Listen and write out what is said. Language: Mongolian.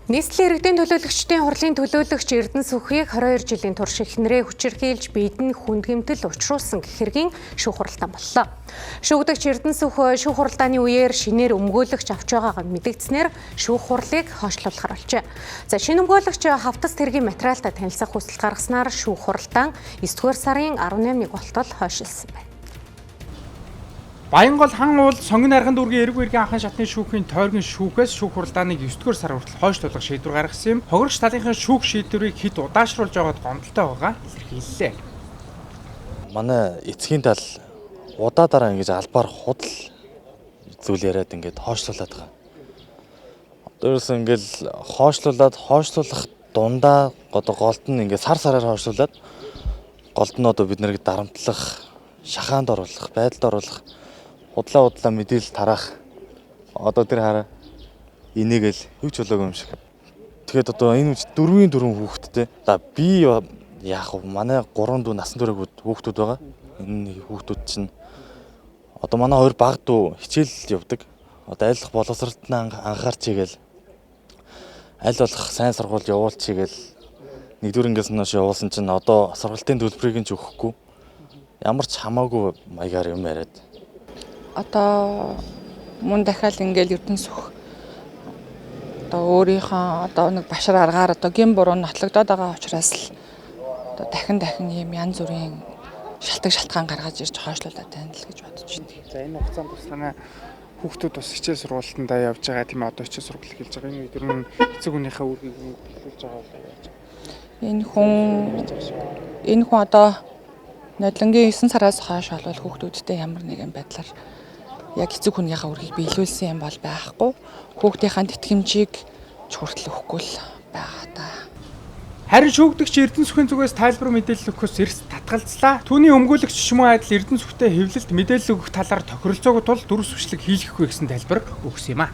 Нийслэлийн иргэдийн төлөөлөгчдийн хурлын төлөөлөгч Эрдэнэс Үхийг 22 жилийн турш эхнэрээ хүчирхийлж биедэн хүндгэмтэл учруулсан гэх хэргийн шүүх хуралдаан боллоо. Шүүгдэгч Эрдэнэс Үх шүүх хуралдааны үеэр шинээр өмгөөлөгч авч байгаагаа мэдэгдснээр шүүх хурлыг хойшлуулахар болжээ. За шинэ өмгөөлөгч хавтас тэргийн материалтай танилцах хүсэлт гаргаснаар шүүх хуралдаан 9-р сарын 18-ны болтол хойшилсан байна. Баянгол хан уул сонгон арган дүүргийн эрг үергийн анхан шатны шүүхийн тойргийн шүүхээс шүүх хуралдааныг 9-р сар хүртэл хойшлуулах шийдвэр гаргасан юм. Хохирогч талынхын шүүх шийдвэрийг хэд удаашруулж байгаад гомдолтой байгаа илэрхийллээ. Манай эцгийн тал удаа дараа ингэж албаар худал зүйл яриад ингэж хойшлуулад байгаа. Одоо ерөөсөн ингэж хойшлуулах дундаа одоо голд нь ингэж сар сараар хойшлуулад голд нь одоо бид нарыг дарамтлах, шахаанд оруулах, байдалд оруулах, удлаа мэдээлэл тараах. Одоо тэр хараа энийг л юу ч болоогүй юм шиг. Тэгэхэд одоо энэ дөрвийн хүүхэдтэй. За би яах вэ? Манай 3 дүү насан туршид хүүхдүүд байгаа. Энэ хүүхдүүд чинь одоо манай 2 баг дүү хичээл явдаг. Одоо айлах боловсролтод анхаарч игээл аль болох сайн сургууль явуулчих гээл 1-р ангиас нь явуулсан чинь одоо сургалтын төлбөрийг нь ч өгөхгүй. Ямар ч хамаагүй маягаар юм яриад. Одоо мөн дахиад ингээл Эрдэнэс Үх одоо өөрийнхөө одоо нэг башар аргаар одоо гин буруу нотлогдоод байгаа учраас л одоо дахин ийм янз бүрийн шалтгаан гаргаж ирж хойшлуулаад байна л гэж бодож байна. За энэ хугацаанд бас танай хүүхдүүд бас хичээл сургалтандаа явж байгаа тийм одоо хичээл сургалт хийж байгаа. Энэ үед ер нь эцэг хүнийхээ үргийг хэлж байгаа бол яаж байна. Энэ хүн одоо нодлонгийн 9 сараас хойш болвол хүүхдүүдтэй ямар нэгэн байдлаар яг эцэг хүнийхээ үргийг биелүүлсэн юм бол байхгүй. Хүүхдийнхаа тэтгэмжийг хүртэл өгөхгүй л байгаа та. Харин шүүгдэгч Эрдэнэс Үхийн зүгээс тайлбар мэдээлэл өгөхөөс эрс татгалзлаа. Түүний өмгөөлөгч Шмүн Айдал Эрдэнэс Үхтэй хэвлэлд мэдээлэл өгөх талаар тохиролцоогүй тул дүрс хүчлэг хийлгэхгүй гэсэн тайлбар өгсөн юм а.